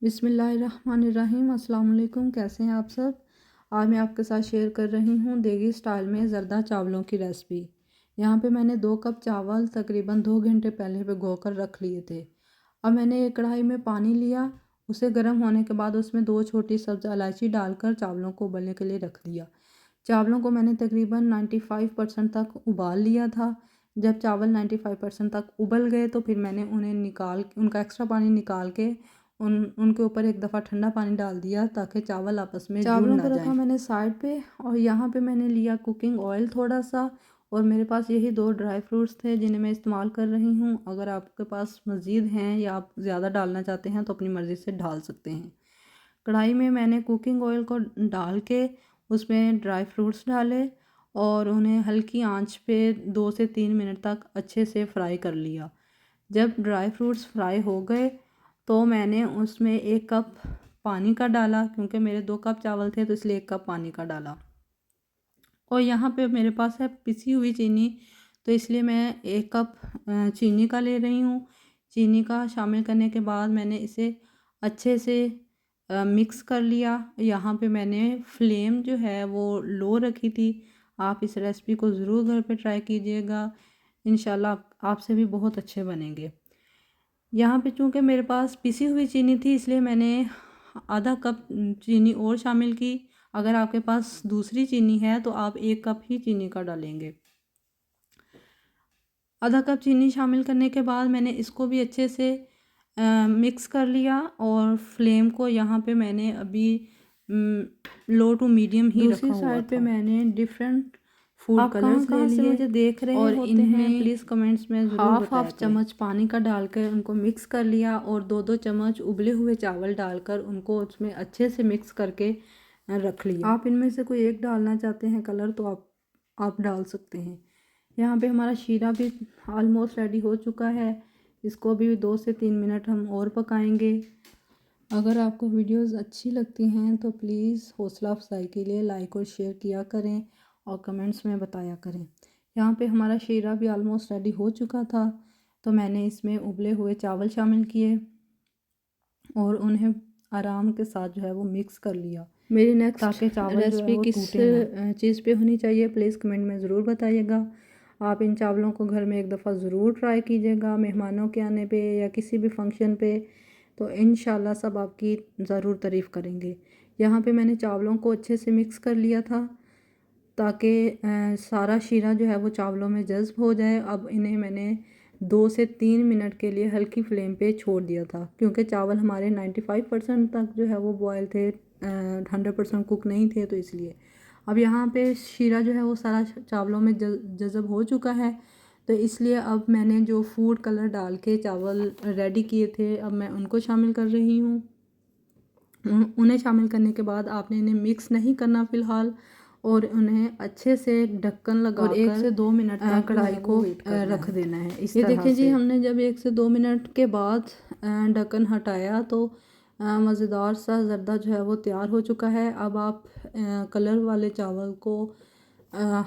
बिस्मिल्लाहिर्रहमानिर्रहीम। अस्सलाम वालेकुम। कैसे हैं आप सब? आज मैं आपके साथ शेयर कर रही हूँ देगी स्टाइल में ज़रदा चावलों की रेसिपी। यहाँ पे मैंने 2 कप चावल तकरीबन 2 घंटे पहले भिगो कर रख लिए थे। अब मैंने एक कढ़ाई में पानी लिया, उसे गर्म होने के बाद उसमें 2 छोटी सब्ज़ इलायची डालकर चावलों को उबलने के लिए रख दिया। चावलों को मैंने तकरीबन 95% तक उबाल लिया था। जब चावल 95% तक उबल गए तो फिर मैंने उनका एक्स्ट्रा पानी निकाल के उनके ऊपर एक दफ़ा ठंडा पानी डाल दिया ताकि चावल आपस में जुड़ ना जाएं। चावलों को रखा मैंने साइड पे और यहाँ पे मैंने लिया कुकिंग ऑयल थोड़ा सा, और मेरे पास यही 2 ड्राई फ्रूट्स थे जिन्हें मैं इस्तेमाल कर रही हूँ। अगर आपके पास मज़ीद हैं या आप ज़्यादा डालना चाहते हैं तो अपनी मर्ज़ी से डाल सकते हैं। कढ़ाई में मैंने कुकिंग ऑयल को डाल के उसमें ड्राई फ्रूट्स डाले और उन्हें हल्की आंच पे 2 से 3 मिनट तक अच्छे से फ्राई कर लिया। जब ड्राई फ्रूट्स फ्राई हो गए तो मैंने उसमें 1 कप पानी का डाला, क्योंकि मेरे 2 कप चावल थे तो इसलिए 1 कप पानी का डाला। और यहाँ पे मेरे पास है पिसी हुई चीनी, तो इसलिए मैं 1 कप चीनी का ले रही हूँ। चीनी का शामिल करने के बाद मैंने इसे अच्छे से मिक्स कर लिया। यहाँ पे मैंने फ्लेम जो है वो लो रखी थी। आप इस रेसिपी को ज़रूर घर पे ट्राई कीजिएगा, इंशाल्लाह आपसे भी बहुत अच्छे बनेंगे। यहाँ पे चूँकि मेरे पास पिसी हुई चीनी थी इसलिए मैंने आधा कप चीनी और शामिल की। अगर आपके पास दूसरी चीनी है तो आप 1 कप ही चीनी का डालेंगे। आधा कप चीनी शामिल करने के बाद मैंने इसको भी अच्छे से मिक्स कर लिया और फ्लेम को यहाँ पे मैंने अभी लो टू मीडियम ही रखा हुआ था। दूसरी साइड पे मैंने डिफरेंट फूड कलर्स ले लिए। मुझे देख रहे और इन्हें प्लीज़ कमेंट्स में ज़रूर हाफ चम्मच पानी का डालकर उनको मिक्स कर लिया और 2-2 चम्मच उबले हुए चावल डालकर उनको उसमें अच्छे से मिक्स करके रख लिया। आप इनमें से कोई एक डालना चाहते हैं कलर तो आप डाल सकते हैं। यहाँ पे हमारा शीरा भी ऑलमोस्ट रेडी हो चुका है। इसको भी 2 से 3 मिनट हम और पकाएंगे। अगर आपको वीडियोस अच्छी लगती हैं तो प्लीज़ हौसला अफजाई के लिए लाइक और शेयर किया करें और कमेंट्स में बताया करें। यहाँ पे हमारा शीरा भी ऑलमोस्ट रेडी हो चुका था, तो मैंने इसमें उबले हुए चावल शामिल किए और उन्हें आराम के साथ जो है वो मिक्स कर लिया। मेरी नेक्स्ट रेसिपी किस चीज़ पे होनी चाहिए प्लीज़ कमेंट में ज़रूर बताइएगा। आप इन चावलों को घर में एक दफ़ा ज़रूर ट्राई कीजिएगा मेहमानों के आने पे या किसी भी फंक्शन पे, तो इंशाल्लाह सब आपकी ज़रूर तारीफ़ करेंगे। यहाँ पे मैंने चावलों को अच्छे से मिक्स कर लिया था ताकि सारा शीरा जो है वो चावलों में जज़्ब हो जाए। अब इन्हें मैंने 2 से 3 मिनट के लिए हल्की फ्लेम पे छोड़ दिया था, क्योंकि चावल हमारे 95% तक जो है वो बॉयल थे, 100% कुक नहीं थे, तो इसलिए। अब यहाँ पे शीरा जो है वो सारा चावलों में जज़ब हो चुका है, तो इसलिए अब मैंने जो फूड कलर डाल के चावल रेडी किए थे अब मैं उनको शामिल कर रही हूँ। उन्हें शामिल करने के बाद आपने इन्हें मिक्स नहीं करना फ़िलहाल, और उन्हें अच्छे से ढक्कन लगाकर 1 से 2 मिनट तक कढ़ाई को रख देना है। ये देखिए जी, हमने जब 1 से 2 मिनट के बाद ढक्कन हटाया तो मज़ेदार सा ज़रदा जो है वो तैयार हो चुका है। अब आप कलर वाले चावल को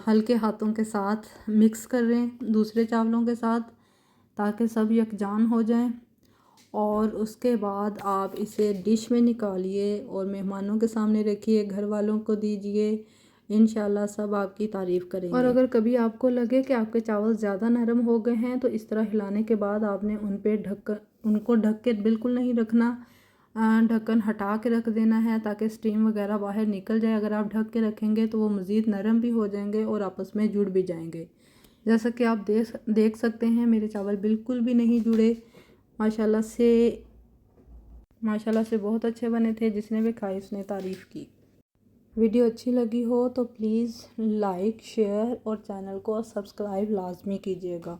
हल्के हाथों के साथ मिक्स कर लें दूसरे चावलों के साथ ताकि सब यकजान हो जाएं, और उसके बाद आप इसे डिश में निकालिए और मेहमानों के सामने रखिए, घर वालों को दीजिए, इंशाल्लाह सब आपकी तारीफ़ करेंगे। और अगर कभी आपको लगे कि आपके चावल ज़्यादा नरम हो गए हैं तो इस तरह हिलाने के बाद आपने उनको ढक के बिल्कुल नहीं रखना, ढक्कन हटा के रख देना है ताकि स्टीम वगैरह बाहर निकल जाए। अगर आप ढक के रखेंगे तो वो मज़ीद नरम भी हो जाएंगे और आपस में जुड़ भी जाएंगे। जैसा कि आप देख सकते हैं मेरे चावल बिल्कुल भी नहीं जुड़े, माशाल्लाह से बहुत अच्छे बने थे। जिसने भी खाई उसने तारीफ़ की। वीडियो अच्छी लगी हो तो प्लीज़ लाइक शेयर और चैनल को सब्सक्राइब लाजमी कीजिएगा।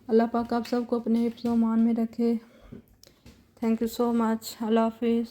अल्लाह पाक आप सबको अपने हिफ्ज़-ओ-मान में रखे। Thank you so much. अल्लाह हाफिज़।